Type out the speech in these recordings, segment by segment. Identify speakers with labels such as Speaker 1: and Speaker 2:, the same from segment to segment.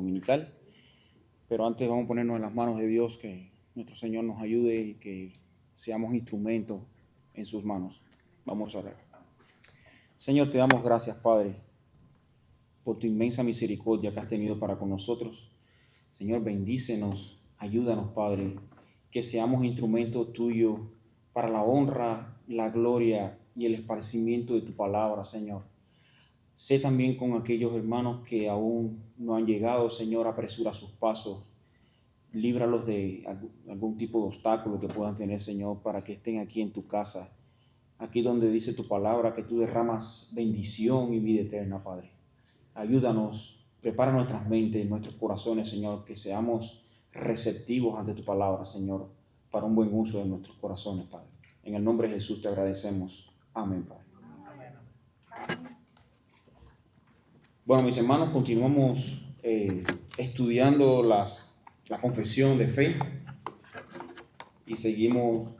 Speaker 1: dominical. Pero antes vamos a ponernos en las manos de Dios, que nuestro Señor nos ayude y que seamos instrumentos en sus manos. Vamos a orar. Señor, te damos gracias, Padre, por tu inmensa misericordia que has tenido para con nosotros. Señor, bendícenos, ayúdanos, Padre, que seamos instrumentos tuyos para la honra, la gloria y el esparcimiento de tu palabra, Señor. Sé también con aquellos hermanos que aún no han llegado, Señor, apresura sus pasos. Líbralos de algún tipo de obstáculo que puedan tener, Señor, para que estén aquí en tu casa, aquí donde dice tu palabra que tú derramas bendición y vida eterna, Padre. Ayúdanos, prepara nuestras mentes, nuestros corazones, Señor, que seamos receptivos ante tu palabra, Señor, para un buen uso de nuestros corazones, Padre. En el nombre de Jesús te agradecemos. Amén, Padre. Bueno, mis hermanos, continuamos estudiando la confesión de fe y seguimos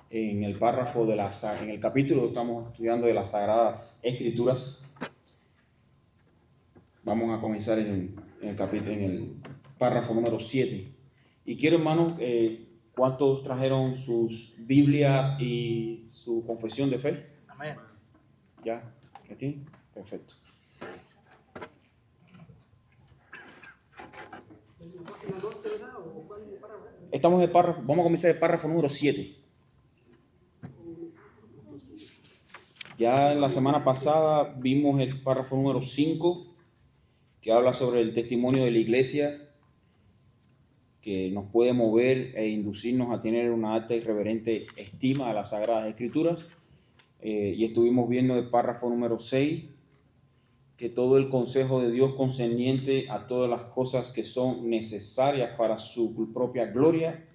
Speaker 1: en el párrafo en el capítulo estamos estudiando de las Sagradas Escrituras. Vamos a comenzar en el párrafo número 7. Y quiero, hermanos, ¿cuántos trajeron sus Biblias y su confesión de fe?
Speaker 2: Amén.
Speaker 1: ¿Ya? ¿Aquí? Perfecto. Estamos en el párrafo, vamos a comenzar el párrafo número 7. Ya en la semana pasada vimos el párrafo número 5, que habla sobre el testimonio de la iglesia, que nos puede mover e inducirnos a tener una alta y reverente estima a las Sagradas Escrituras. Y estuvimos viendo el párrafo número 6, que todo el consejo de Dios concerniente a todas las cosas que son necesarias para su propia gloria,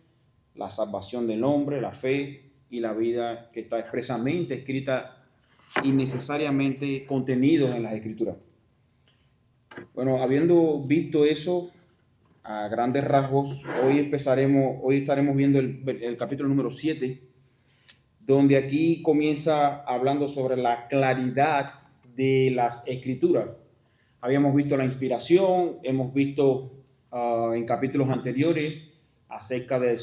Speaker 1: la salvación del hombre, la fe y la vida, que está expresamente escrita y necesariamente contenidos en las Escrituras. Bueno, habiendo visto eso a grandes rasgos, hoy estaremos viendo el capítulo número 7, donde aquí comienza hablando sobre la claridad de las Escrituras. Habíamos visto la inspiración, hemos visto en capítulos anteriores acerca de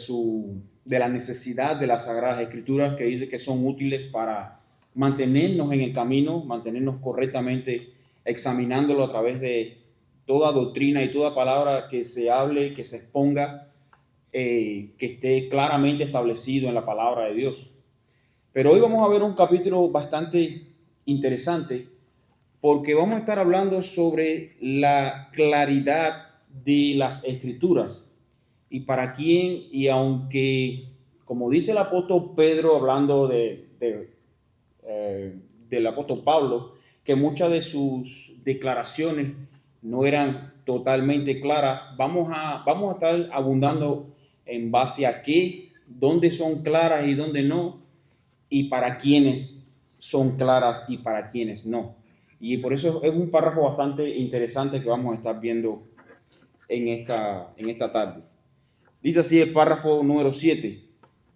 Speaker 1: la necesidad de las Sagradas Escrituras, que son útiles para mantenernos en el camino, mantenernos correctamente, examinándolo a través de toda doctrina y toda palabra que se hable, que se exponga, que esté claramente establecido en la palabra de Dios. Pero hoy vamos a ver un capítulo bastante interesante, porque vamos a estar hablando sobre la claridad de las Escrituras y para quién, y aunque, como dice el apóstol Pedro hablando del apóstol Pablo, que muchas de sus declaraciones no eran totalmente claras, vamos a estar abundando en base a qué, dónde son claras y dónde no, y para quiénes son claras y para quiénes no. Y por eso es un párrafo bastante interesante que vamos a estar viendo en esta tarde. Dice así el párrafo número 7.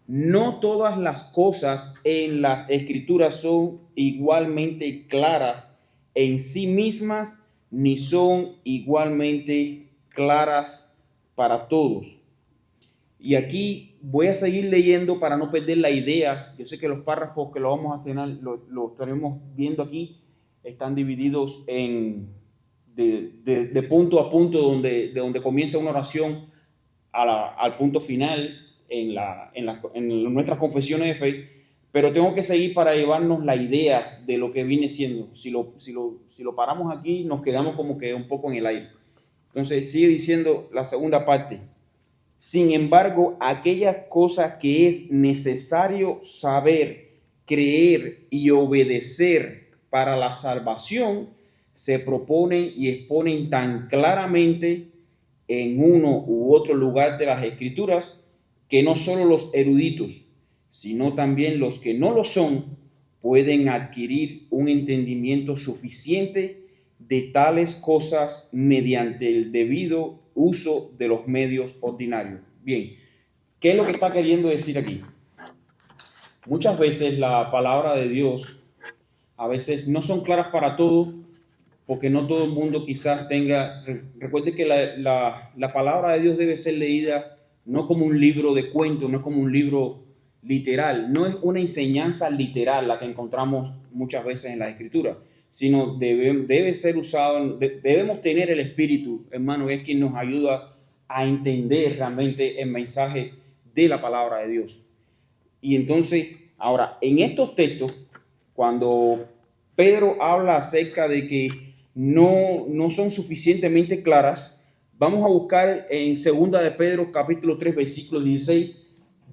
Speaker 1: No todas las cosas en las Escrituras son igualmente claras en sí mismas, ni son igualmente claras para todos. Y aquí voy a seguir leyendo para no perder la idea. Yo sé que los párrafos que lo vamos a tener, lo estaremos viendo aquí, están divididos de punto a punto, de donde comienza una oración al punto final en nuestras confesiones de fe, pero tengo que seguir para llevarnos la idea de lo que viene siendo. Si lo paramos aquí, nos quedamos como que un poco en el aire. Entonces sigue diciendo la segunda parte. Sin embargo, aquellas cosas que es necesario saber, creer y obedecer para la salvación se proponen y exponen tan claramente en uno u otro lugar de las Escrituras que no solo los eruditos, sino también los que no lo son, pueden adquirir un entendimiento suficiente de tales cosas mediante el debido uso de los medios ordinarios. Bien, ¿qué es lo que está queriendo decir aquí? Muchas veces la palabra de Dios a veces no son claras para todos, porque no todo el mundo quizás tenga. Recuerde que la palabra de Dios debe ser leída no como un libro de cuentos, no es como un libro literal, no es una enseñanza literal la que encontramos muchas veces en la Escritura, sino debe ser usado, debemos tener el Espíritu, hermano, que es quien nos ayuda a entender realmente el mensaje de la palabra de Dios. Y entonces, ahora, en estos textos, cuando Pedro habla acerca de que no son suficientemente claras, vamos a buscar en 2 de Pedro capítulo 3 versículo 16,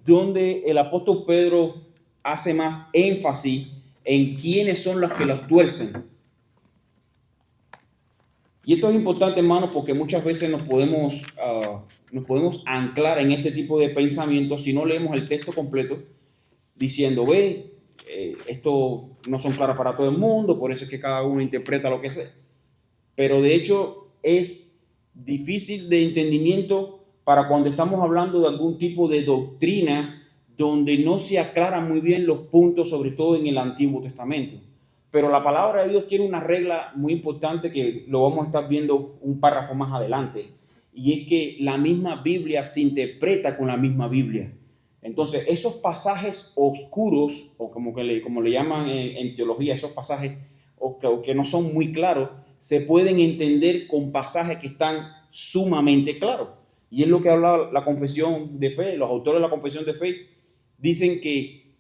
Speaker 1: donde el apóstol Pedro hace más énfasis en quiénes son los que los tuercen. Y esto es importante, hermanos, porque muchas veces nos podemos anclar en este tipo de pensamientos si no leemos el texto completo, diciendo, esto no son claras para todo el mundo, por eso es que cada uno interpreta lo que sea. Pero de hecho es difícil de entendimiento para cuando estamos hablando de algún tipo de doctrina donde no se aclaran muy bien los puntos, sobre todo en el Antiguo Testamento. Pero la palabra de Dios tiene una regla muy importante que lo vamos a estar viendo un párrafo más adelante, y es que la misma Biblia se interpreta con la misma Biblia. Entonces, esos pasajes oscuros, o como le llaman en teología, esos pasajes que no son muy claros, se pueden entender con pasajes que están sumamente claros. Y es lo que habla la confesión de fe. Los autores de la confesión de fe dicen que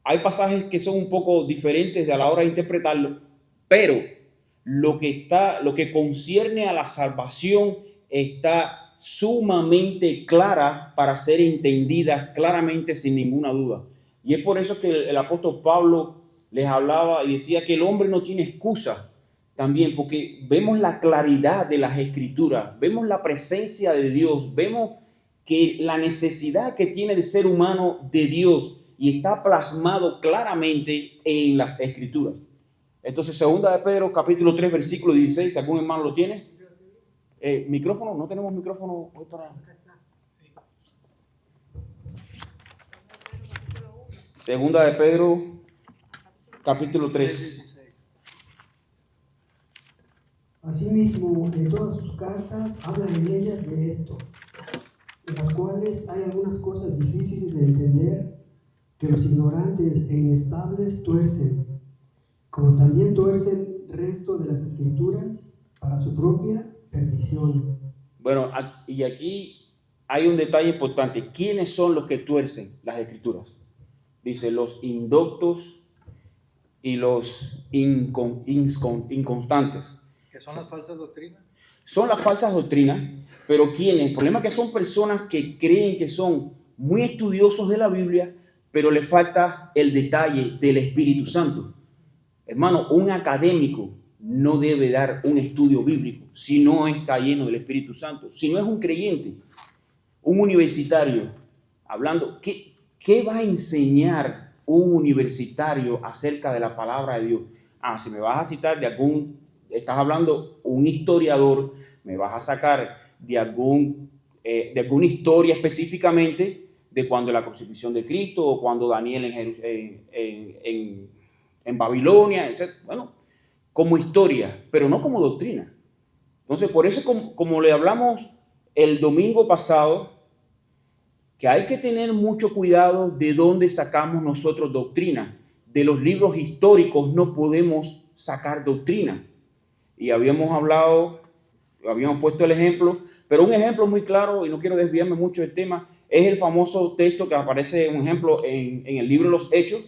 Speaker 1: hay pasajes que son un poco diferentes a la hora de interpretarlo, pero lo que concierne a la salvación está sumamente clara para ser entendida claramente sin ninguna duda. Y es por eso que el apóstol Pablo les hablaba y decía que el hombre no tiene excusa también, porque vemos la claridad de las escrituras, vemos la presencia de Dios, vemos que la necesidad que tiene el ser humano de Dios y está plasmado claramente en las escrituras. Entonces, 2 de Pedro, capítulo 3, versículo 16, ¿algún hermano lo tiene? ¿Micrófono? ¿No tenemos micrófono hoy para...? Segunda de Pedro, capítulo 3.
Speaker 2: Asimismo, en todas sus cartas habla en ellas de esto, en las cuales hay algunas cosas difíciles de entender que los ignorantes e inestables tuercen, como también tuercen el resto de las escrituras para su propia perdición.
Speaker 1: Bueno, y aquí hay un detalle importante. ¿Quiénes son los que tuercen las escrituras? Dice, los indoctos y los inconstantes.
Speaker 3: ¿Qué son las falsas doctrinas?
Speaker 1: Son las falsas doctrinas, pero ¿quiénes? El problema es que son personas que creen que son muy estudiosos de la Biblia, pero le falta el detalle del Espíritu Santo. Hermano, un académico no debe dar un estudio bíblico si no está lleno del Espíritu Santo, si no es un creyente, un universitario, hablando, ¿qué va a enseñar un universitario acerca de la palabra de Dios? Si me vas a citar estás hablando un historiador, me vas a sacar de alguna historia específicamente de cuando la crucifixión de Cristo o cuando Daniel en Babilonia, etc. Bueno, como historia, pero no como doctrina. Entonces, por eso, como le hablamos el domingo pasado, que hay que tener mucho cuidado de dónde sacamos nosotros doctrina. De los libros históricos no podemos sacar doctrina. Y habíamos puesto el ejemplo, pero un ejemplo muy claro, y no quiero desviarme mucho del tema, es el famoso texto que aparece, un ejemplo, en el libro de los Hechos,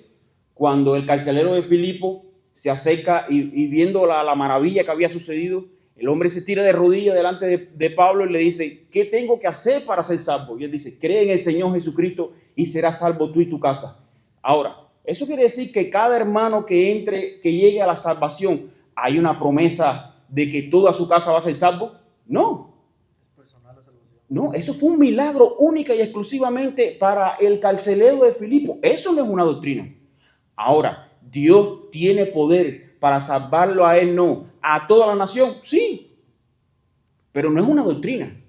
Speaker 1: cuando el carcelero de Filipo se acerca y viendo la maravilla que había sucedido, el hombre se tira de rodillas delante de Pablo y le dice, ¿qué tengo que hacer para ser salvo? Y él dice, cree en el Señor Jesucristo y serás salvo tú y tu casa. Ahora, eso quiere decir que cada hermano que llegue a la salvación, ¿hay una promesa de que toda su casa va a ser salvo? No.
Speaker 3: Es personal la salvación.
Speaker 1: No, eso fue un milagro única y exclusivamente para el carcelero de Filipo. Eso no es una doctrina. Ahora, ¿Dios tiene poder para salvarlo a él? No. ¿A toda la nación? Sí. Pero no es una doctrina.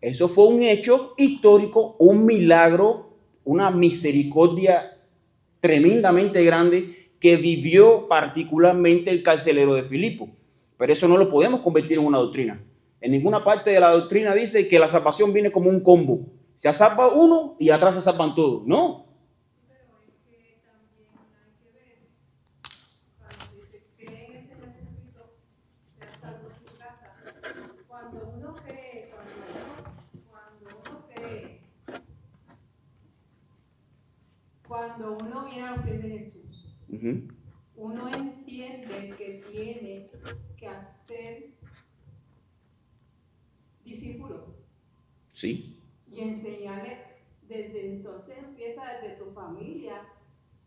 Speaker 1: Eso fue un hecho histórico, un milagro, una misericordia tremendamente grande que vivió particularmente el carcelero de Filipo. Pero eso no lo podemos convertir en una doctrina. En ninguna parte de la doctrina dice que la salvación viene como un combo. Se salva uno y atrás se salvan todos. No.
Speaker 4: Sí, pero es que también hay que ver, cuando dice, cree en el Señor Jesucristo, será salvo en tu casa. Cuando uno cree, cuando uno viene a los pies de Jesús, uno entiende que tiene que hacer discípulo.
Speaker 1: Sí.
Speaker 4: Y enseñarle, desde entonces empieza desde tu familia,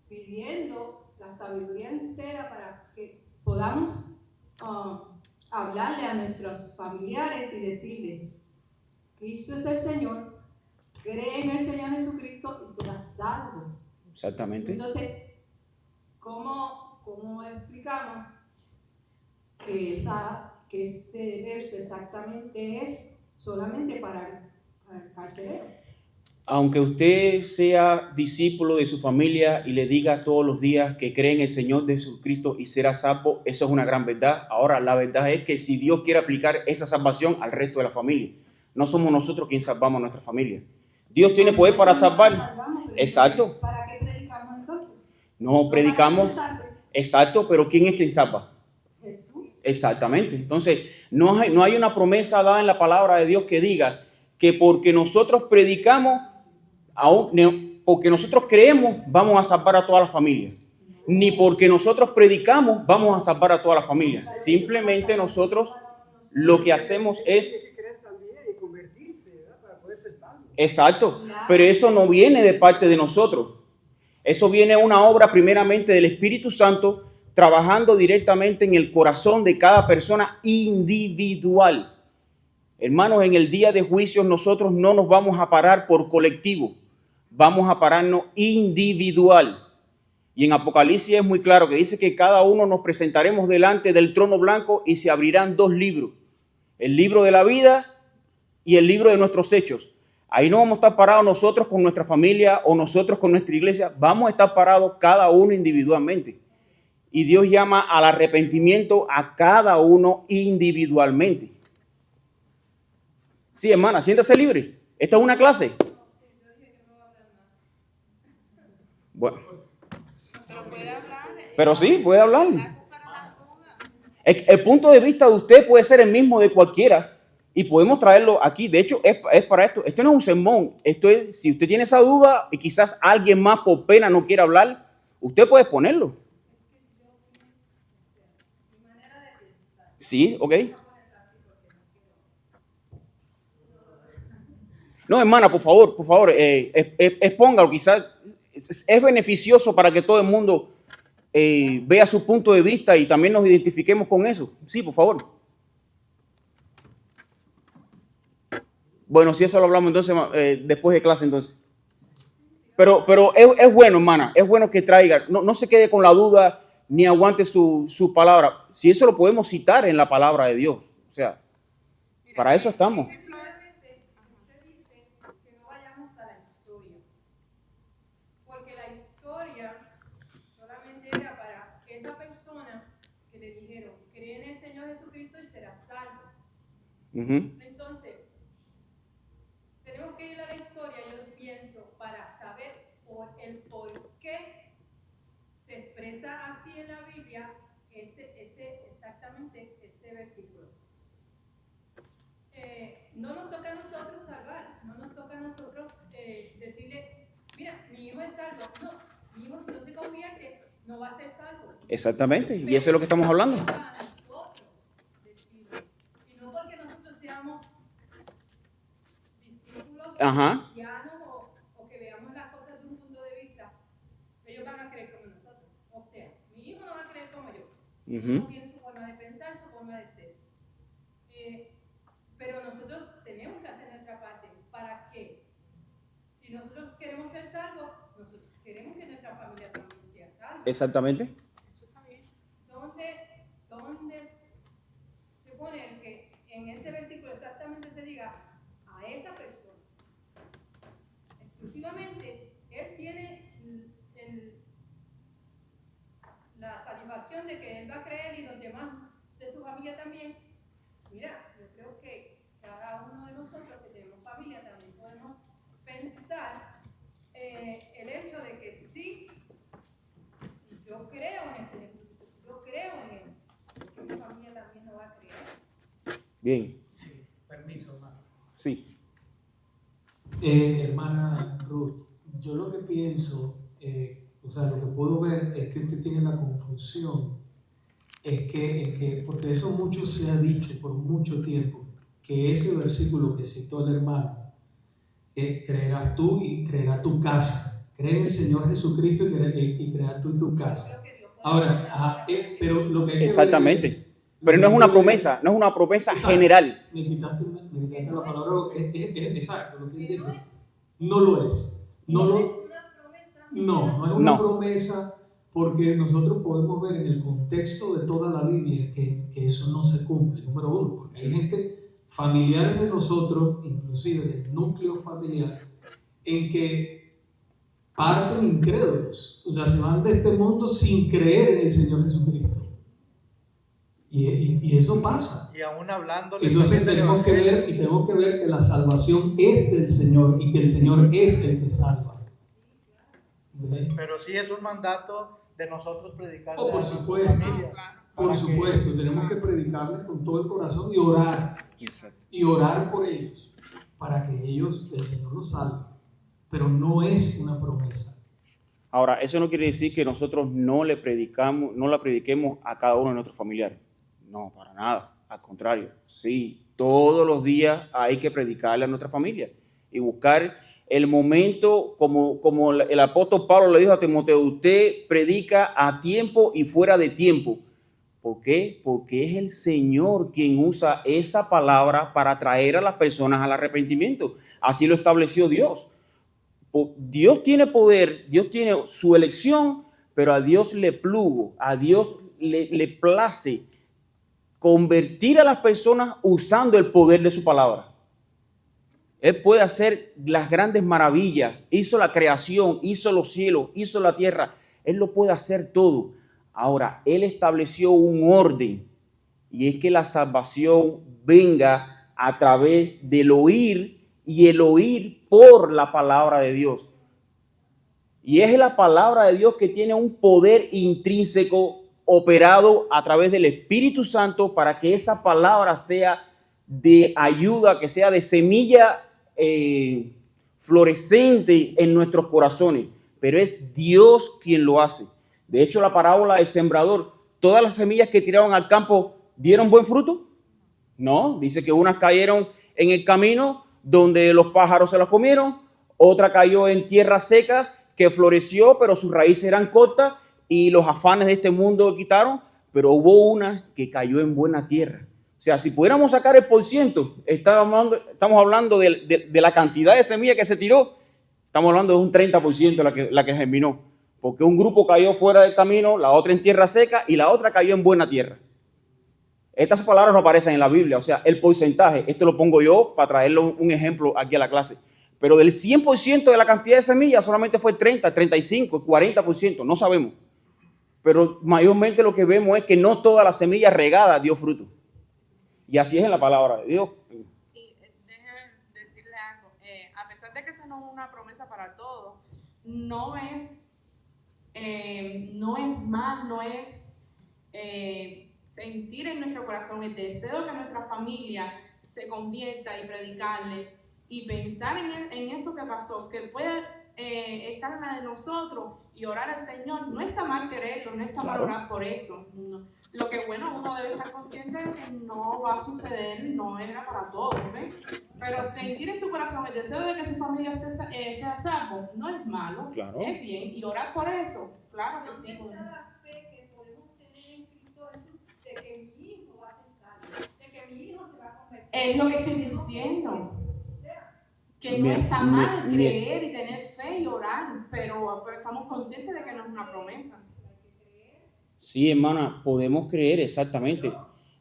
Speaker 4: pidiendo la sabiduría entera para que podamos hablarle a nuestros familiares y decirle, Cristo es el Señor, cree en el Señor Jesucristo y serás salvo.
Speaker 1: Exactamente.
Speaker 4: Entonces, ¿cómo explicamos que ese verso exactamente es solamente para el carcelero?
Speaker 1: Aunque usted sea discípulo de su familia y le diga todos los días que cree en el Señor de Jesucristo y será salvo, eso es una gran verdad. Ahora, la verdad es que si Dios quiere aplicar esa salvación al resto de la familia, no somos nosotros quienes salvamos a nuestra familia. Dios tiene poder para salvar. Exacto.
Speaker 4: ¿Para qué predicamos entonces?
Speaker 1: No predicamos. Exacto, pero ¿quién es quien salva?
Speaker 4: Jesús.
Speaker 1: Exactamente. Entonces, no hay una promesa dada en la palabra de Dios que diga que porque nosotros predicamos, porque nosotros creemos, vamos a salvar a toda la familia. Ni porque nosotros predicamos, vamos a salvar a toda la familia. Simplemente nosotros lo que hacemos es... Exacto, pero eso no viene de parte de nosotros. Eso viene una obra primeramente del Espíritu Santo trabajando directamente en el corazón de cada persona individual. Hermanos, en el día de juicio nosotros no nos vamos a parar por colectivo, vamos a pararnos individual. Y en Apocalipsis es muy claro que dice que cada uno nos presentaremos delante del trono blanco y se abrirán dos libros, el libro de la vida y el libro de nuestros hechos. Ahí no vamos a estar parados nosotros con nuestra familia o nosotros con nuestra iglesia, vamos a estar parados cada uno individualmente. Y Dios llama al arrepentimiento a cada uno individualmente. Sí, hermana, siéntase libre. Esta es una clase. Bueno. Pero sí, puede hablar. El punto de vista de usted puede ser el mismo de cualquiera. Y podemos traerlo aquí. De hecho, es para esto. Esto no es un sermón. Esto es, si usted tiene esa duda y quizás alguien más por pena no quiere hablar, usted puede ponerlo. Sí, ok. No, hermana, por favor, expóngalo. Quizás es beneficioso para que todo el mundo vea su punto de vista y también nos identifiquemos con eso. Sí, por favor. Bueno, si eso lo hablamos entonces después de clase entonces. Pero es bueno, hermana, es bueno que traiga, no se quede con la duda ni aguante su palabra. Si eso lo podemos citar en la palabra de Dios. O sea, para eso estamos.
Speaker 4: Usted dice que no vayamos a la historia, porque la historia solamente era para esa persona que le dijeron, cree en el Señor Jesucristo y serás salvo. Entonces, tenemos que ir a la historia, yo pienso, para saber el por qué se expresa así en la Biblia exactamente ese versículo. No nos toca a nosotros salvar, no nos toca a nosotros decirle, mira, mi hijo es salvo. No, mi hijo si no se convierte, no va a ser salvo.
Speaker 1: Exactamente, y eso es lo que estamos hablando.
Speaker 4: Y no porque nosotros seamos discípulos cristianos o que veamos las cosas de un punto de vista, ellos van a creer como nosotros. O sea, mi hijo no va a creer como yo. No tiene su forma de pensar, su forma de ser. Pero nosotros tenemos que hacer nuestra parte. ¿Para qué? Si nosotros queremos ser salvos, nosotros queremos que nuestra familia también sea salva.
Speaker 1: Exactamente.
Speaker 4: Eso está bien. ¿Dónde se pone que en ese versículo exactamente se diga a esa persona? Exclusivamente, él tiene la satisfacción de que él va a creer y los demás de su familia también, mira, yo creo que cada uno de nosotros que tenemos familia también podemos pensar el hecho de que si yo creo en el Señor Jesucristo, si yo creo en Él, porque mi familia también lo va a creer.
Speaker 1: Bien,
Speaker 3: Sí, permiso, hermano.
Speaker 1: sí.
Speaker 5: Hermana Ruth, yo lo que pienso, o sea, lo que puedo ver es que usted tiene la confusión, porque eso mucho se ha dicho por mucho tiempo, que ese versículo que citó el hermano, creerás tú y creerá tu casa, cree en el Señor Jesucristo y creerás tú tu casa. Ahora, pero lo que hay que
Speaker 1: Exactamente.
Speaker 5: ver es,
Speaker 1: Pero no es una promesa, no es una promesa
Speaker 5: Exacto.
Speaker 1: general.
Speaker 5: Me quitaste la palabra, exacto, lo que él dice. No lo es. No
Speaker 4: es
Speaker 5: lo,
Speaker 4: una promesa.
Speaker 5: no es una
Speaker 1: No.
Speaker 5: promesa, porque nosotros podemos ver en el contexto de toda la Biblia que eso no se cumple, número uno, porque hay gente, familiares de nosotros, inclusive del núcleo familiar, en que parten incrédulos, o sea, se van de este mundo sin creer en el Señor Jesucristo. Y eso pasa.
Speaker 3: Y aún hablando.
Speaker 5: Entonces tenemos que ver que la salvación es del Señor y que el Señor es el que salva. ¿Ve?
Speaker 3: Pero sí es un mandato de nosotros predicar.
Speaker 5: Oh, por
Speaker 3: a nuestra
Speaker 5: supuesto.
Speaker 3: familia.
Speaker 5: Por supuesto, tenemos que predicarles con todo el corazón y orar. Y orar por ellos, para que ellos, el Señor los salve. Pero no es una promesa.
Speaker 1: Ahora, eso no quiere decir que nosotros no la prediquemos a cada uno de nuestros familiares. No, para nada. Al contrario, sí, todos los días hay que predicarle a nuestra familia y buscar el momento, como el apóstol Pablo le dijo a Timoteo, usted predica a tiempo y fuera de tiempo. ¿Por qué? Porque es el Señor quien usa esa palabra para traer a las personas al arrepentimiento. Así lo estableció Dios. Dios tiene poder, Dios tiene su elección, pero a Dios le plugo, a Dios le place convertir a las personas usando el poder de su palabra. Él puede hacer las grandes maravillas, hizo la creación, hizo los cielos, hizo la tierra, Él lo puede hacer todo. Ahora, Él estableció un orden y es que la salvación venga a través del oír y el oír por la palabra de Dios. Y es la palabra de Dios que tiene un poder intrínseco operado a través del Espíritu Santo para que esa palabra sea de ayuda, que sea de semilla florescente en nuestros corazones. Pero es Dios quien lo hace. De hecho, la parábola del sembrador, todas las semillas que tiraron al campo, ¿dieron buen fruto? No, dice que unas cayeron en el camino donde los pájaros se las comieron, otra cayó en tierra seca que floreció, pero sus raíces eran cortas y los afanes de este mundo lo quitaron, pero hubo una que cayó en buena tierra. O sea, si pudiéramos sacar el porciento, estamos hablando de la cantidad de semillas que se tiró, estamos hablando de un 30% la que germinó, porque un grupo cayó fuera del camino, la otra en tierra seca y la otra cayó en buena tierra. Estas palabras no aparecen en la Biblia, o sea, el porcentaje, esto lo pongo yo para traerle un ejemplo aquí a la clase, pero del 100% de la cantidad de semillas solamente fue 30, 35, 40%, no sabemos. Pero mayormente lo que vemos es que no toda la semilla regada dio fruto. Y así es en la palabra de Dios.
Speaker 6: Y déjeme decirle algo, a pesar de que eso no es una promesa para todos, no es sentir en nuestro corazón el deseo de que nuestra familia se convierta y predicarle y pensar en eso que pasó, que puede estar en la de nosotros y orar al Señor. No está mal quererlo, no está mal orar por eso. No. Lo que bueno, uno debe estar consciente de que no va a suceder, no era para todos, ¿ves? Pero sentir en su corazón el deseo de que su familia sea salvo no es malo,
Speaker 1: Claro.
Speaker 6: Es bien, y orar por eso, claro que sí.
Speaker 4: ¿Dónde está la fe que podemos tener en Cristo Jesús de que mi hijo va a ser salvo, de que mi hijo se va a convertir?
Speaker 6: Es lo que estoy diciendo.
Speaker 4: O sea,
Speaker 6: Que no está mal creer y tener fe y orar, pero estamos conscientes de que no es una promesa.
Speaker 1: Sí, hermana, podemos creer exactamente.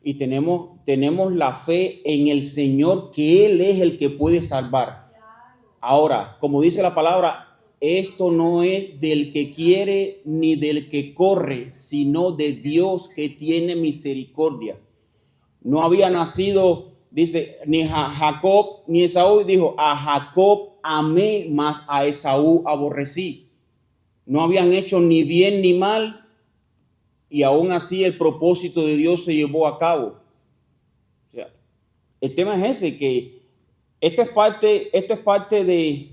Speaker 1: Y tenemos la fe en el Señor, que Él es el que puede salvar. Ahora, como dice la palabra, esto no es del que quiere ni del que corre, sino de Dios que tiene misericordia. No había nacido, dice, ni Jacob ni Esaú. Dijo, a Jacob amé, mas a Esaú aborrecí. No habían hecho ni bien ni mal, y aún así el propósito de Dios se llevó a cabo. O sea, el tema es ese, que esto es parte de,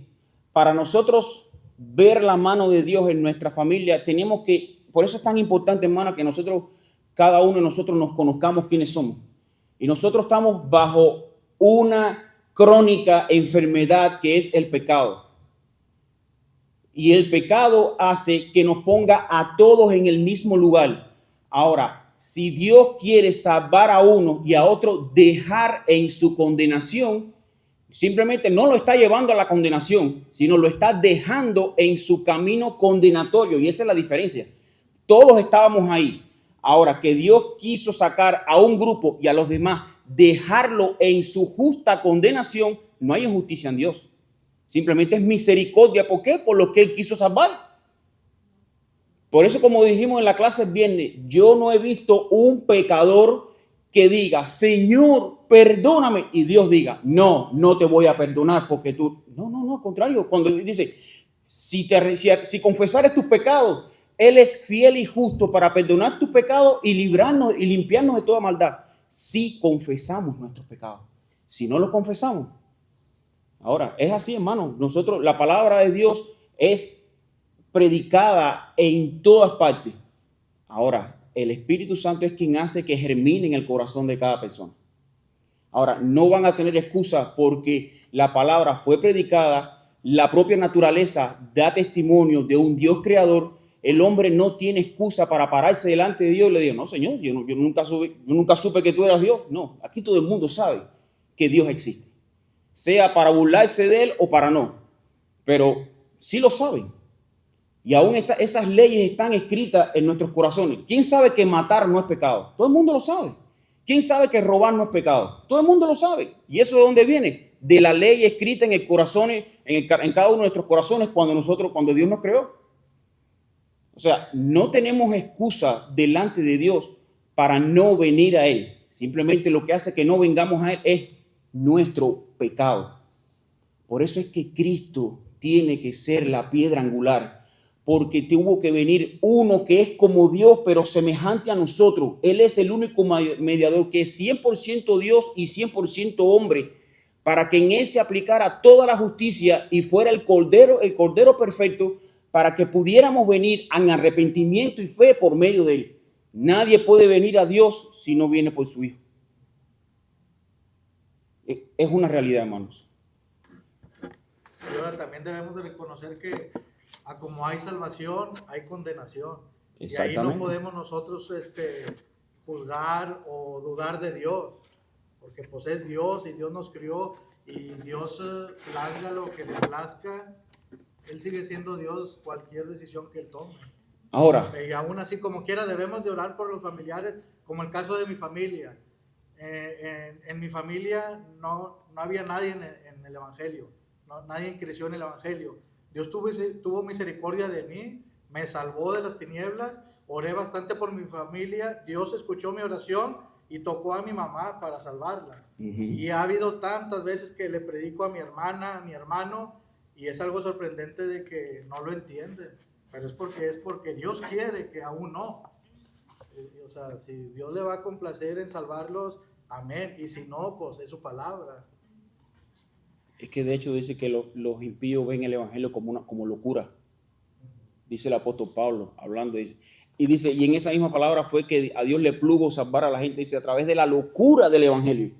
Speaker 1: para nosotros ver la mano de Dios en nuestra familia, tenemos que, por eso es tan importante, hermano, que nosotros, cada uno de nosotros nos conozcamos quiénes somos. Y nosotros estamos bajo una crónica enfermedad que es el pecado. Y el pecado hace que nos ponga a todos en el mismo lugar. Ahora, si Dios quiere salvar a uno y a otro dejar en su condenación, simplemente no lo está llevando a la condenación, sino lo está dejando en su camino condenatorio. Y esa es la diferencia. Todos estábamos ahí. Ahora, que Dios quiso sacar a un grupo y a los demás, dejarlo en su justa condenación, no hay injusticia en Dios. Simplemente es misericordia. ¿Por qué? Por lo que Él quiso salvar. Por eso, como dijimos en la clase el viernes, yo no he visto un pecador que diga, Señor, perdóname, y Dios diga, no, no te voy a perdonar porque tú... No, al contrario. Cuando dice, si confesares tus pecados, Él es fiel y justo para perdonar tus pecados y librarnos y limpiarnos de toda maldad. Si confesamos nuestros pecados. Si no los confesamos. Ahora, es así, hermano. Nosotros, la palabra de Dios es predicada en todas partes. Ahora, el Espíritu Santo es quien hace que germine en el corazón de cada persona. Ahora, no van a tener excusa porque la palabra fue predicada, la propia naturaleza da testimonio de un Dios creador. El hombre no tiene excusa para pararse delante de Dios y le diga, no, Señor, yo nunca supe que tú eras Dios. No, aquí todo el mundo sabe que Dios existe. Sea para burlarse de Él o para no. Pero sí lo saben. Y aún esas leyes están escritas en nuestros corazones. ¿Quién sabe que matar no es pecado? Todo el mundo lo sabe. ¿Quién sabe que robar no es pecado? Todo el mundo lo sabe. ¿Y eso de dónde viene? De la ley escrita en el corazón, en cada uno de nuestros corazones cuando Dios nos creó. O sea, no tenemos excusa delante de Dios para no venir a Él. Simplemente lo que hace que no vengamos a Él es nuestro pecado. Por eso es que Cristo tiene que ser la piedra angular, porque tuvo que venir uno que es como Dios, pero semejante a nosotros. Él es el único mediador que es 100% Dios y 100% hombre, para que en Él se aplicara toda la justicia y fuera el Cordero perfecto, para que pudiéramos venir en arrepentimiento y fe por medio de Él. Nadie puede venir a Dios si no viene por su Hijo. Es una realidad, hermanos.
Speaker 3: Y ahora también debemos de reconocer que como hay salvación, hay condenación. Y ahí no podemos nosotros juzgar o dudar de Dios, porque pues es Dios y Dios nos crió y Dios plazca lo que le plazca. Él sigue siendo Dios cualquier decisión que Él tome.
Speaker 1: Ahora.
Speaker 3: Y aún así, como quiera, debemos de orar por los familiares, como el caso de mi familia. En mi familia no había nadie en el Evangelio, nadie creció en el Evangelio. Dios tuvo misericordia de mí, me salvó de las tinieblas, oré bastante por mi familia, Dios escuchó mi oración y tocó a mi mamá para salvarla. Y ha habido tantas veces que le predico a mi hermana, a mi hermano, y es algo sorprendente de que no lo entienden, pero es porque Dios quiere que aún no. O sea, si Dios le va a complacer en salvarlos, amén, y si no, pues es su palabra.
Speaker 1: Es que de hecho dice que los impíos ven el Evangelio como locura. Dice el apóstol Pablo, hablando, y dice, y en esa misma palabra fue que a Dios le plugo salvar a la gente, dice, a través de la locura del Evangelio.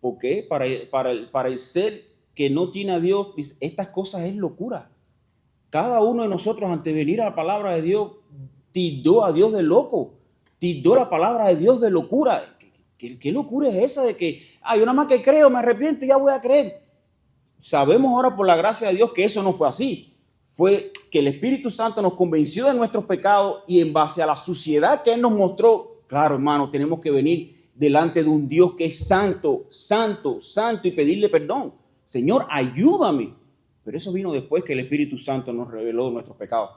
Speaker 1: ¿Por qué? Para el ser que no tiene a Dios, dice, estas cosas es locura. Cada uno de nosotros, antes de venir a la palabra de Dios, tildó a Dios de loco, tildó la palabra de Dios de locura. ¿Qué locura es esa de que, yo nada más que creo, me arrepiento y ya voy a creer? Sabemos ahora por la gracia de Dios que eso no fue así. Fue que el Espíritu Santo nos convenció de nuestros pecados y en base a la suciedad que Él nos mostró, claro, hermano, tenemos que venir delante de un Dios que es santo, santo, santo y pedirle perdón. Señor, ayúdame. Pero eso vino después que el Espíritu Santo nos reveló nuestros pecados.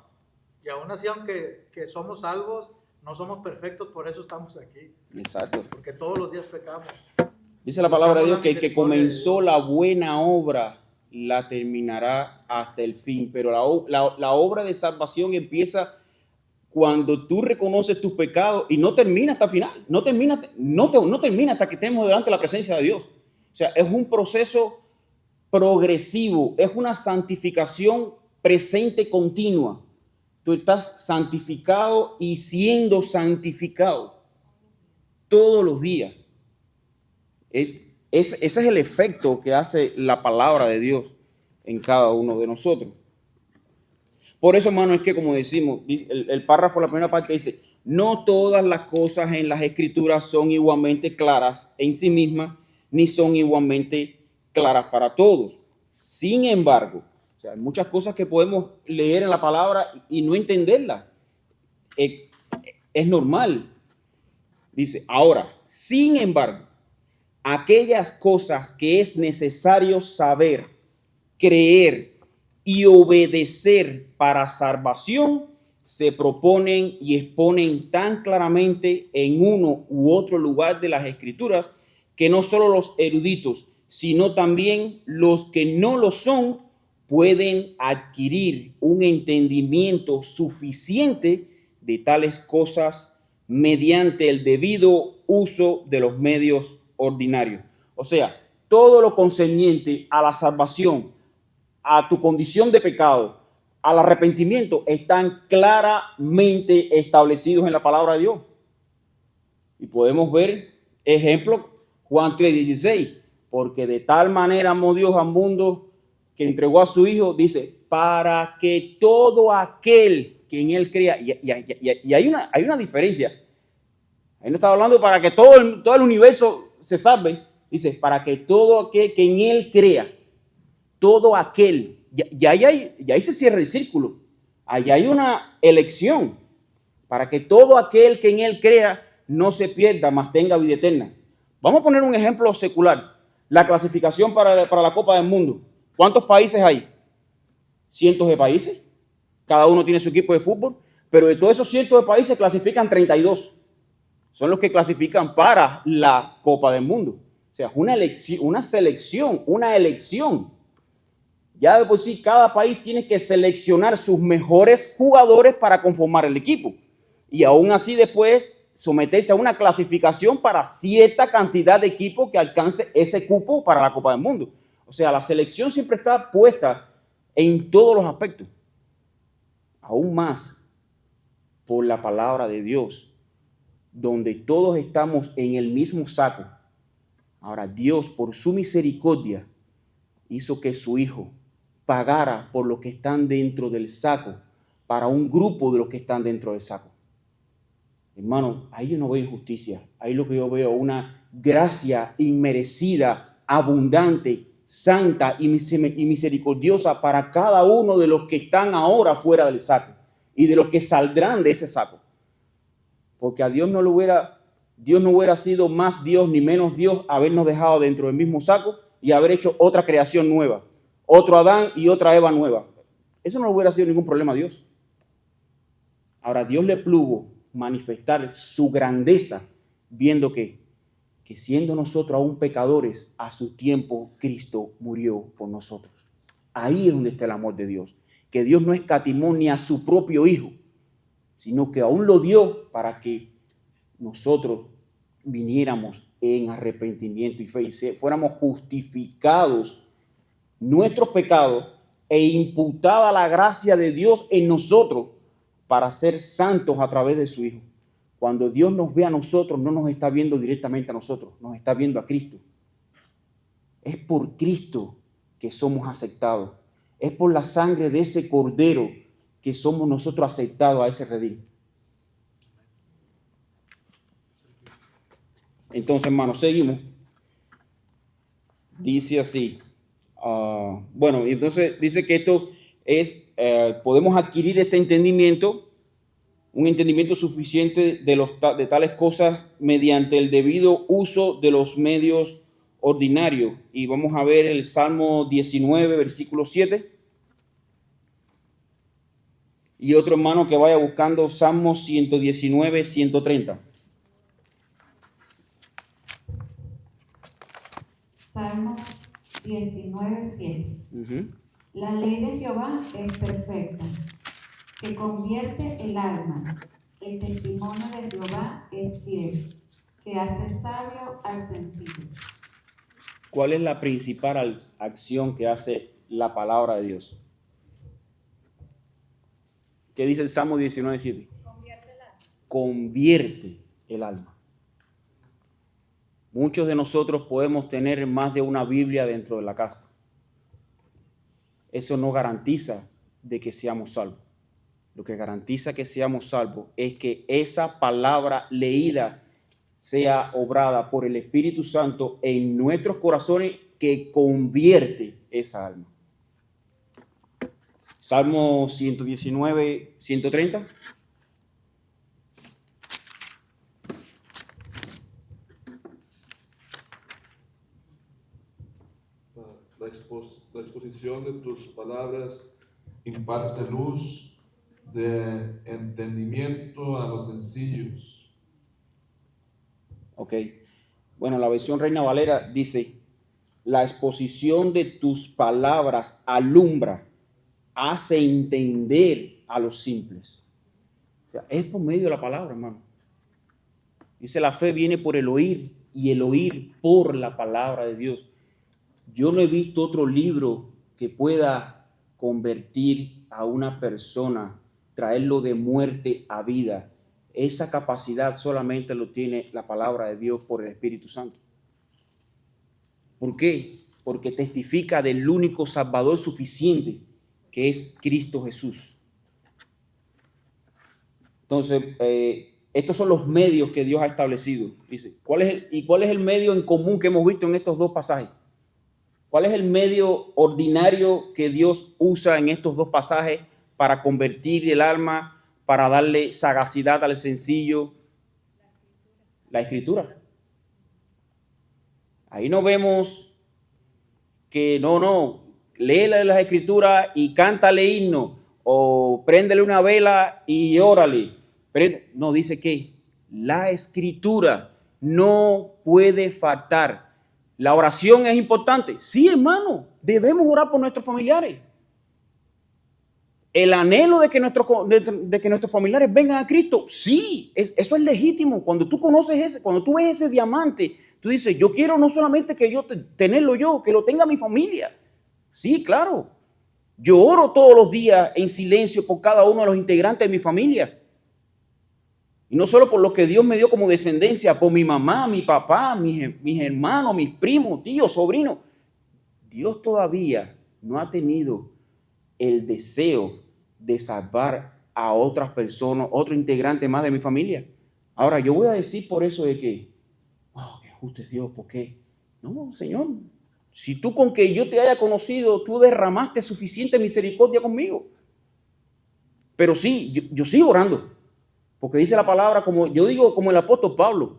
Speaker 3: Y aún así, aunque somos salvos, no somos perfectos, por eso estamos aquí,
Speaker 1: Exacto.
Speaker 3: porque todos los días pecamos.
Speaker 1: Dice la palabra de Dios
Speaker 3: Buscamos
Speaker 1: que
Speaker 3: la
Speaker 1: el que
Speaker 3: misericordia de
Speaker 1: comenzó
Speaker 3: Dios.
Speaker 1: la buena obra la terminará hasta el fin. Pero la obra de salvación empieza cuando tú reconoces tus pecados y no termina hasta el final. No termina hasta que estemos delante de la presencia de Dios. O sea, es un proceso progresivo, es una santificación presente continua. Tú estás santificado y siendo santificado todos los días. Ese es el efecto que hace la palabra de Dios en cada uno de nosotros. Por eso, hermano, es que como decimos, el párrafo, la primera parte dice, no todas las cosas en las escrituras son igualmente claras en sí mismas, ni son igualmente claras para todos. Sin embargo, o sea, hay muchas cosas que podemos leer en la palabra y no entenderlas. Es normal. Dice, ahora, sin embargo, aquellas cosas que es necesario saber, creer y obedecer para salvación se proponen y exponen tan claramente en uno u otro lugar de las Escrituras que no solo los eruditos, sino también los que no lo son pueden adquirir un entendimiento suficiente de tales cosas mediante el debido uso de los medios ordinarios. O sea, todo lo concerniente a la salvación, a tu condición de pecado, al arrepentimiento, están claramente establecidos en la palabra de Dios. Y podemos ver ejemplo Juan 3:16, porque de tal manera amó Dios al mundo que entregó a su Hijo, dice, para que todo aquel que en él crea, y hay una diferencia. Ahí no está hablando para que todo el universo se salve, dice, para que todo aquel que en él crea, todo aquel, ya ahí se cierra el círculo, ahí hay una elección, para que todo aquel que en él crea no se pierda, mas tenga vida eterna. Vamos a poner un ejemplo secular, la clasificación para la Copa del Mundo. ¿Cuántos países hay? Cientos de países, cada uno tiene su equipo de fútbol, pero de todos esos cientos de países clasifican 32. Son los que clasifican para la Copa del Mundo. O sea, es una elección. Ya de por sí, cada país tiene que seleccionar sus mejores jugadores para conformar el equipo. Y aún así después someterse a una clasificación para cierta cantidad de equipos que alcance ese cupo para la Copa del Mundo. O sea, la selección siempre está puesta en todos los aspectos. Aún más por la palabra de Dios, donde todos estamos en el mismo saco. Ahora, Dios, por su misericordia, hizo que su Hijo pagara por los que están dentro del saco, para un grupo de los que están dentro del saco. Hermano, ahí yo no veo injusticia, ahí lo que yo veo es una gracia inmerecida, abundante, santa y misericordiosa para cada uno de los que están ahora fuera del saco y de los que saldrán de ese saco. Porque a Dios no hubiera sido más Dios ni menos Dios habernos dejado dentro del mismo saco y haber hecho otra creación nueva, otro Adán y otra Eva nueva. Eso no hubiera sido ningún problema a Dios. Ahora, Dios le plugo manifestar su grandeza, viendo que siendo nosotros aún pecadores, a su tiempo Cristo murió por nosotros. Ahí es donde está el amor de Dios, que Dios no escatimó ni a su propio Hijo, sino que aún lo dio para que nosotros viniéramos en arrepentimiento y fe y fuéramos justificados nuestros pecados e imputada la gracia de Dios en nosotros para ser santos a través de su Hijo. Cuando Dios nos ve a nosotros, no nos está viendo directamente a nosotros, nos está viendo a Cristo. Es por Cristo que somos aceptados. Es por la sangre de ese Cordero que somos nosotros aceptados a ese redil. Entonces, hermanos, seguimos. Dice así. Bueno, entonces dice que esto es, podemos adquirir este entendimiento, un entendimiento suficiente de tales cosas mediante el debido uso de los medios ordinarios. Y vamos a ver el Salmo 19, versículo 7. Y otro hermano que vaya buscando Salmos 119, 130.
Speaker 7: Salmos 19, 7.
Speaker 1: Ujú.
Speaker 7: La ley de Jehová es perfecta, que convierte el alma. El testimonio de Jehová es fiel, que hace sabio al sencillo.
Speaker 1: ¿Cuál es la principal acción que hace la palabra de Dios? ¿Qué dice el Salmo 19, 7? Convierte el alma. Muchos de nosotros podemos tener más de una Biblia dentro de la casa. Eso no garantiza de que seamos salvos. Lo que garantiza que seamos salvos es que esa palabra leída sea obrada por el Espíritu Santo en nuestros corazones, que convierte esa alma. Salmo 119, 130.
Speaker 8: La exposición de tus palabras imparte luz de entendimiento a los sencillos.
Speaker 1: Ok. Bueno, la versión Reina Valera dice: la exposición de tus palabras alumbra, hace entender a los simples. O sea, es por medio de la palabra, hermano. Dice, la fe viene por el oír y el oír por la palabra de Dios. Yo no he visto otro libro que pueda convertir a una persona, traerlo de muerte a vida. Esa capacidad solamente lo tiene la palabra de Dios por el Espíritu Santo. ¿Por qué? Porque testifica del único Salvador suficiente, que es Cristo Jesús. Entonces, estos son los medios que Dios ha establecido. Dice, ¿cuál es el medio en común que hemos visto en estos dos pasajes? ¿Cuál es el medio ordinario que Dios usa en estos dos pasajes para convertir el alma, para darle sagacidad al sencillo? La Escritura. Ahí no vemos que léele las Escrituras y cántale himno, o préndele una vela y órale. No, dice que la Escritura no puede faltar. ¿La oración es importante? Sí, hermano, debemos orar por nuestros familiares. El anhelo de que nuestros familiares vengan a Cristo, sí, eso es legítimo. Cuando tú cuando tú ves ese diamante, tú dices, yo quiero no solamente que tenerlo yo, que lo tenga mi familia. Sí, claro. Yo oro todos los días en silencio por cada uno de los integrantes de mi familia. Y no solo por lo que Dios me dio como descendencia, por mi mamá, mi papá, mis hermanos, mis primos, tíos, sobrinos. Dios todavía no ha tenido el deseo de salvar a otras personas, otro integrante más de mi familia. Ahora, yo voy a decir por eso de que, qué justo es Dios, ¿por qué? No, Señor, si tú con que yo te haya conocido, tú derramaste suficiente misericordia conmigo. Pero sí, yo sigo orando. Porque dice la palabra, como yo digo, como el apóstol Pablo,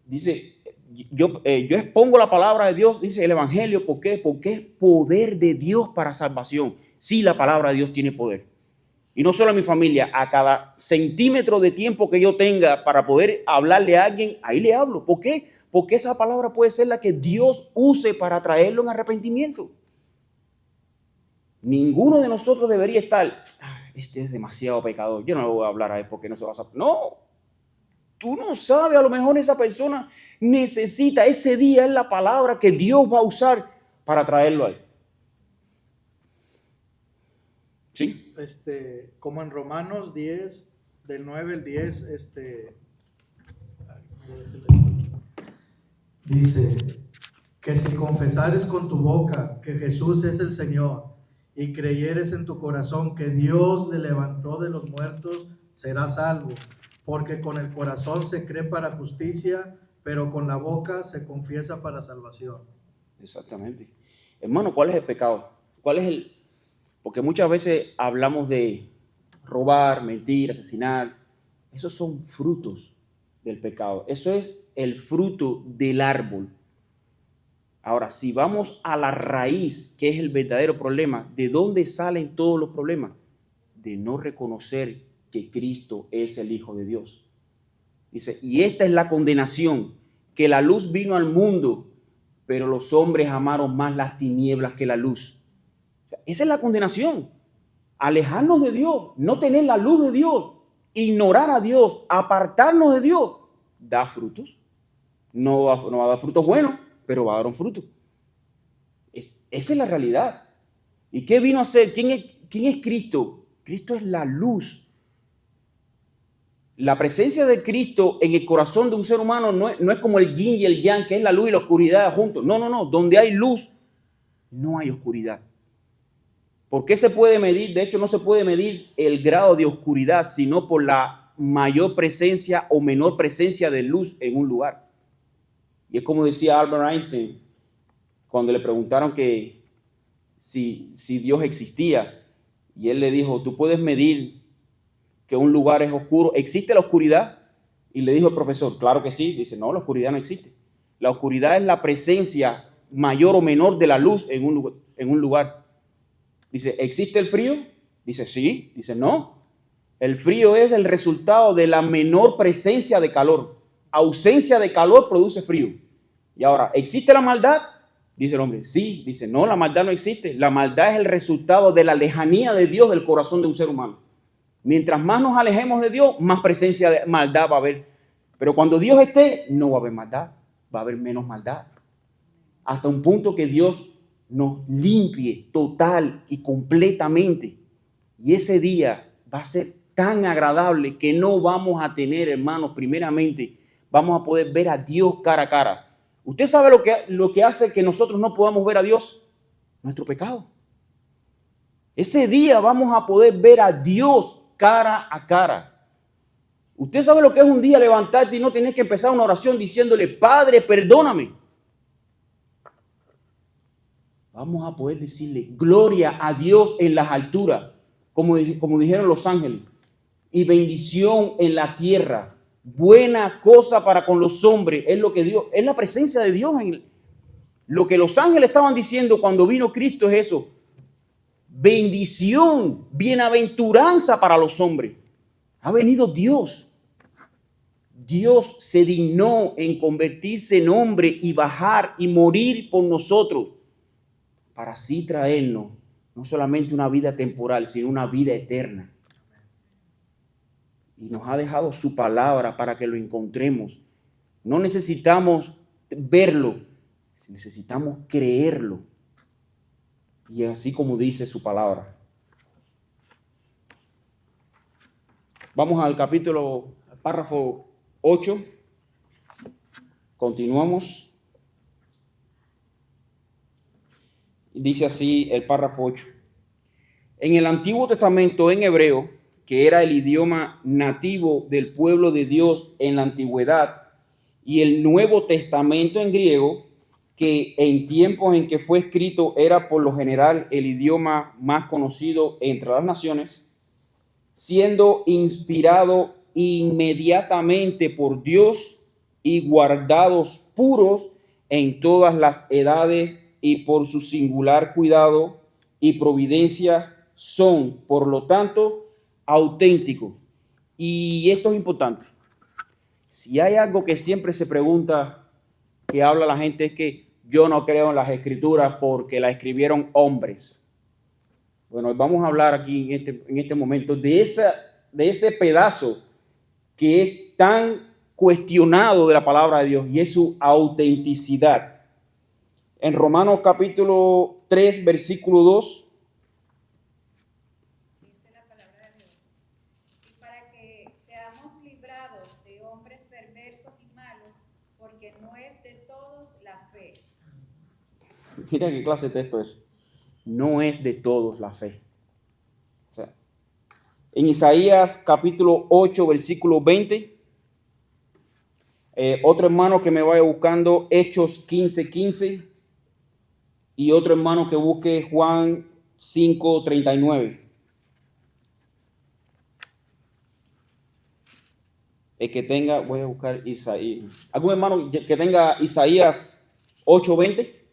Speaker 1: dice, yo expongo la palabra de Dios, dice el evangelio, ¿por qué? Porque es poder de Dios para salvación. Sí, la palabra de Dios tiene poder. Y no solo a mi familia, a cada centímetro de tiempo que yo tenga para poder hablarle a alguien, ahí le hablo. ¿Por qué? Porque esa palabra puede ser la que Dios use para traerlo en arrepentimiento. Ninguno de nosotros debería estar, este es demasiado pecador, yo no le voy a hablar a él porque no se va a saber. No, tú no sabes, a lo mejor esa persona necesita ese día, es la palabra que Dios va a usar para traerlo a él. ¿Sí?
Speaker 3: Como en Romanos 10, del 9 al 10, dice que si confesares con tu boca que Jesús es el Señor y creyeres en tu corazón que Dios le levantó de los muertos, serás salvo, porque con el corazón se cree para justicia, pero con la boca se confiesa para salvación.
Speaker 1: Exactamente. Hermano, ¿cuál es el pecado? Porque muchas veces hablamos de robar, mentir, asesinar. Esos son frutos del pecado. Eso es el fruto del árbol. Ahora, si vamos a la raíz, que es el verdadero problema, ¿de dónde salen todos los problemas? de no reconocer que Cristo es el Hijo de Dios. Dice, y esta es la condenación, que la luz vino al mundo, pero los hombres amaron más las tinieblas que la luz. O sea, esa es la condenación. Alejarnos de Dios, no tener la luz de Dios, ignorar a Dios, apartarnos de Dios, da frutos. No va a dar frutos buenos, pero va a dar un fruto. Esa es la realidad. ¿Y qué vino a hacer? ¿Quién es Cristo? Cristo es la luz. La presencia de Cristo en el corazón de un ser humano no es como el yin y el yang, que es la luz y la oscuridad juntos. No. Donde hay luz, no hay oscuridad. ¿Por qué se puede medir? De hecho, no se puede medir el grado de oscuridad, sino por la mayor presencia o menor presencia de luz en un lugar. Y es como decía Albert Einstein, cuando le preguntaron que si Dios existía, y él le dijo, tú puedes medir que un lugar es oscuro. ¿Existe la oscuridad? Y le dijo el profesor, claro que sí. Dice, no, la oscuridad no existe. La oscuridad es la presencia mayor o menor de la luz en un lugar. Dice, ¿existe el frío? Dice, sí. Dice, no. El frío es el resultado de la menor presencia de calor. Ausencia de calor produce frío. Y ahora, ¿existe la maldad? Dice el hombre, sí. Dice, no, la maldad no existe. La maldad es el resultado de la lejanía de Dios del corazón de un ser humano. Mientras más nos alejemos de Dios, más presencia de maldad va a haber. Pero cuando Dios esté, no va a haber maldad. Va a haber menos maldad. Hasta un punto que Dios nos limpie total y completamente. Y ese día va a ser tan agradable que no vamos a tener, hermanos, primeramente, vamos a poder ver a Dios cara a cara. ¿Usted sabe lo que hace que nosotros no podamos ver a Dios? Nuestro pecado. Ese día vamos a poder ver a Dios cara a cara. ¿Usted sabe lo que es un día levantarte y no tener que empezar una oración diciéndole, Padre, perdóname? Vamos a poder decirle gloria a Dios en las alturas, como dijeron los ángeles, y bendición en la tierra. Buena cosa para con los hombres es lo que Dios, es la presencia de Dios. Lo que los ángeles estaban diciendo cuando vino Cristo es eso. Bendición, bienaventuranza para los hombres. Ha venido Dios. Dios se dignó en convertirse en hombre y bajar y morir por nosotros, para así traernos no solamente una vida temporal, sino una vida eterna. Y nos ha dejado su palabra para que lo encontremos. No necesitamos verlo, necesitamos creerlo. Y así como dice su palabra. Vamos al párrafo 8. Continuamos. Dice así el párrafo 8. En el Antiguo Testamento en hebreo, que era el idioma nativo del pueblo de Dios en la antigüedad, y el Nuevo Testamento en griego, que en tiempos en que fue escrito era por lo general el idioma más conocido entre las naciones, siendo inspirado inmediatamente por Dios y guardados puros en todas las edades y por su singular cuidado y providencia, son, por lo tanto, auténticos. Y esto es importante. Si hay algo que siempre se pregunta, que habla la gente, es que yo no creo en las escrituras porque las escribieron hombres. Bueno, vamos a hablar aquí en este momento de ese pedazo que es tan cuestionado de la palabra de Dios, y es su autenticidad. En Romanos capítulo 3, versículo 2.
Speaker 7: Dice la palabra de Dios. Y para que seamos librados de hombres perversos y malos, porque no es de todos la fe.
Speaker 1: Mira qué clase de texto es. No es de todos la fe. O sea, en Isaías capítulo 8, versículo 20. Otro hermano que me vaya buscando Hechos 15, 15. Y otro hermano que busque Juan 5, 39. El que tenga, voy a buscar Isaías. ¿Algún hermano que tenga Isaías 8, 20?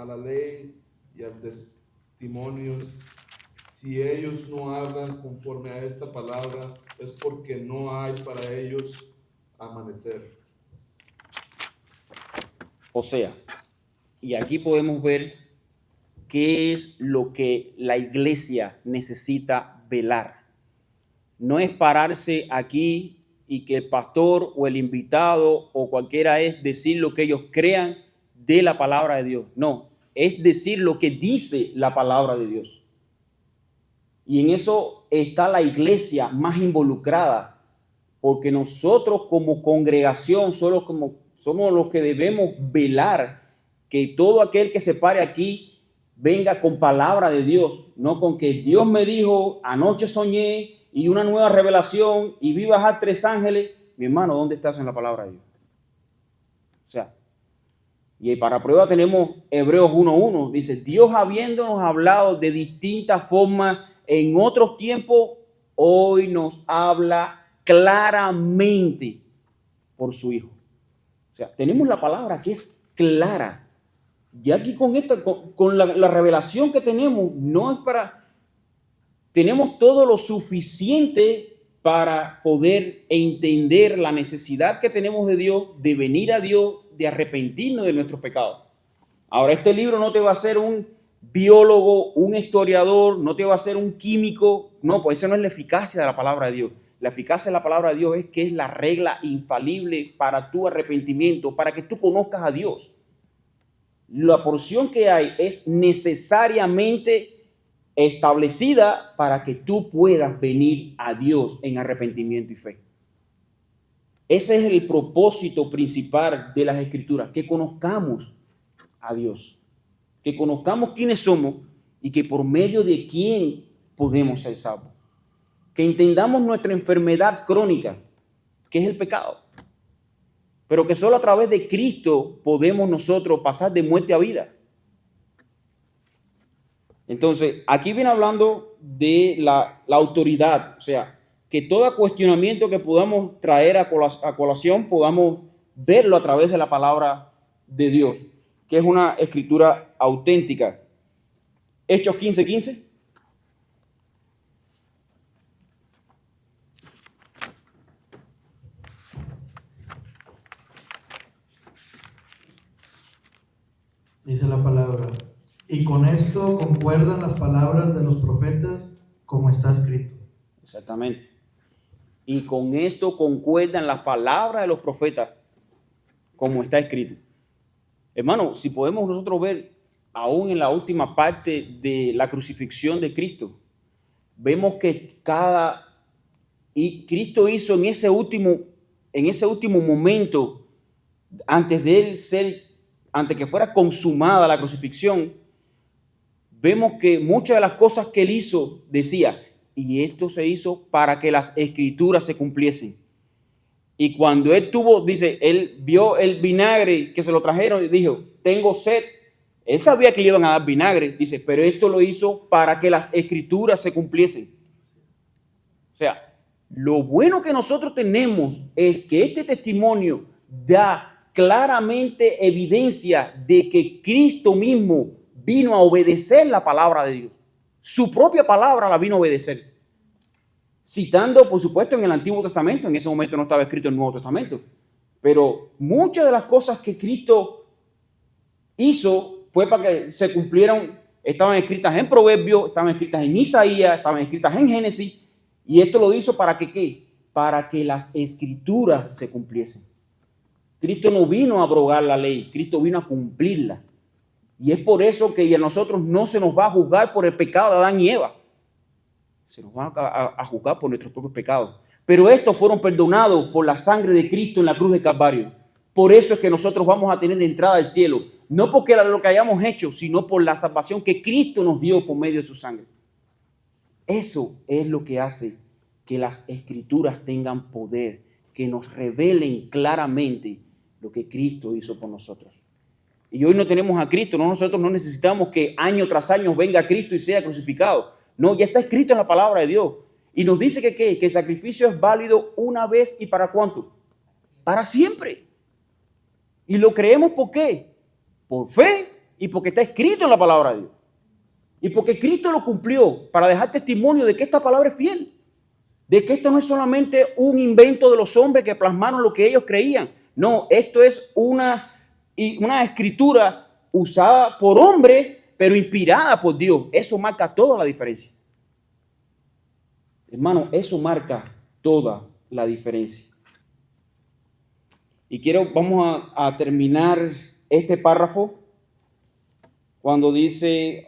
Speaker 8: a la ley y al testimonio, si ellos no hablan conforme a esta palabra, es porque no hay para ellos amanecer.
Speaker 1: O sea, y aquí podemos ver qué es lo que la iglesia necesita velar. No es pararse aquí y que el pastor o el invitado o cualquiera es decir lo que ellos crean de la palabra de Dios. No, es decir lo que dice la palabra de Dios. Y en eso está la iglesia más involucrada, porque nosotros como congregación somos los que debemos velar que todo aquel que se pare aquí venga con palabra de Dios, no con que Dios me dijo, anoche soñé y una nueva revelación y vi bajar 3 ángeles. Mi hermano, ¿dónde estás en la palabra de Dios? O sea, y para prueba tenemos Hebreos 1:1, dice, Dios habiéndonos hablado de distintas formas en otros tiempos, hoy nos habla claramente por su Hijo. O sea, tenemos la palabra que es clara. Y aquí con la revelación que tenemos, no es para... Tenemos todo lo suficiente para poder entender la necesidad que tenemos de Dios, de venir a Dios, de arrepentirnos de nuestros pecados. Ahora, este libro no te va a hacer un biólogo, un historiador, no te va a hacer un químico. No, pues eso no es la eficacia de la palabra de Dios. La eficacia de la palabra de Dios es que es la regla infalible para tu arrepentimiento, para que tú conozcas a Dios. La porción que hay es necesariamente establecida para que tú puedas venir a Dios en arrepentimiento y fe. Ese es el propósito principal de las Escrituras, que conozcamos a Dios, que conozcamos quiénes somos y que por medio de quién podemos ser salvos. Que entendamos nuestra enfermedad crónica, que es el pecado, pero que solo a través de Cristo podemos nosotros pasar de muerte a vida. Entonces, aquí viene hablando de la autoridad, o sea, que todo cuestionamiento que podamos traer a colación podamos verlo a través de la palabra de Dios, que es una escritura auténtica. Hechos 15:15.
Speaker 3: Dice la palabra, y con esto concuerdan las palabras de los profetas como está escrito.
Speaker 1: Exactamente. Y con esto concuerdan las palabras de los profetas como está escrito. Hermano, si podemos nosotros ver aún en la última parte de la crucifixión de Cristo, vemos que Cristo hizo en ese último momento, antes que fuera consumada la crucifixión, vemos que muchas de las cosas que él hizo decía, y esto se hizo para que las escrituras se cumpliesen. Y cuando él vio el vinagre que se lo trajeron y dijo, tengo sed. Él sabía que le iban a dar vinagre, dice, pero esto lo hizo para que las escrituras se cumpliesen. O sea, lo bueno que nosotros tenemos es que este testimonio da claramente evidencia de que Cristo mismo vino a obedecer la palabra de Dios. Su propia palabra la vino a obedecer. Citando, por supuesto, en el Antiguo Testamento. En ese momento no estaba escrito el Nuevo Testamento. Pero muchas de las cosas que Cristo hizo fue para que se cumplieran. Estaban escritas en Proverbios, estaban escritas en Isaías, estaban escritas en Génesis. Y esto lo hizo para que ¿qué? Para que las escrituras se cumpliesen. Cristo no vino a abrogar la ley, Cristo vino a cumplirla. Y es por eso que a nosotros no se nos va a juzgar por el pecado de Adán y Eva. Se nos va a juzgar por nuestros propios pecados. Pero estos fueron perdonados por la sangre de Cristo en la cruz de Calvario. Por eso es que nosotros vamos a tener entrada al cielo. No porque lo que hayamos hecho, sino por la salvación que Cristo nos dio por medio de su sangre. Eso es lo que hace que las escrituras tengan poder, que nos revelen claramente lo que Cristo hizo por nosotros. Y hoy no tenemos a Cristo, nosotros no necesitamos que año tras año venga Cristo y sea crucificado. No, ya está escrito en la palabra de Dios. Y nos dice que el sacrificio es válido una vez y ¿para cuánto? Para siempre. Y lo creemos ¿por qué? Por fe y porque está escrito en la palabra de Dios. Y porque Cristo lo cumplió para dejar testimonio de que esta palabra es fiel. De que esto no es solamente un invento de los hombres que plasmaron lo que ellos creían. No, esto es una escritura usada por hombres, pero inspirada por Dios. Eso marca toda la diferencia. Hermano, eso marca toda la diferencia. Y vamos a terminar este párrafo cuando dice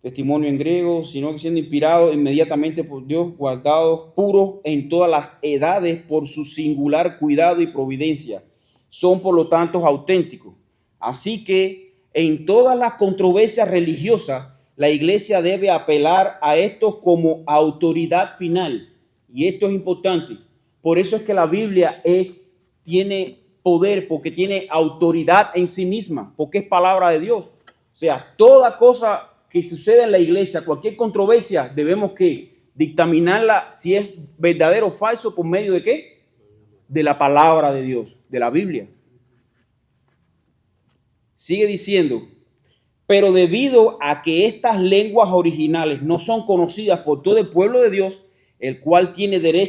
Speaker 1: testimonio en griego, sino que siendo inspirado inmediatamente por Dios, guardados puros en todas las edades por su singular cuidado y providencia. Son por lo tanto auténticos. Así que en todas las controversias religiosas, la iglesia debe apelar a estos como autoridad final. Y esto es importante. Por eso es que la Biblia tiene poder, porque tiene autoridad en sí misma, porque es palabra de Dios. O sea, toda cosa que suceda en la iglesia, cualquier controversia, debemos que dictaminarla si es verdadero o falso por medio de ¿qué? De la palabra de Dios, de la Biblia. Sigue diciendo, pero debido a que estas lenguas originales no son conocidas por todo el pueblo de Dios, el cual tiene derecho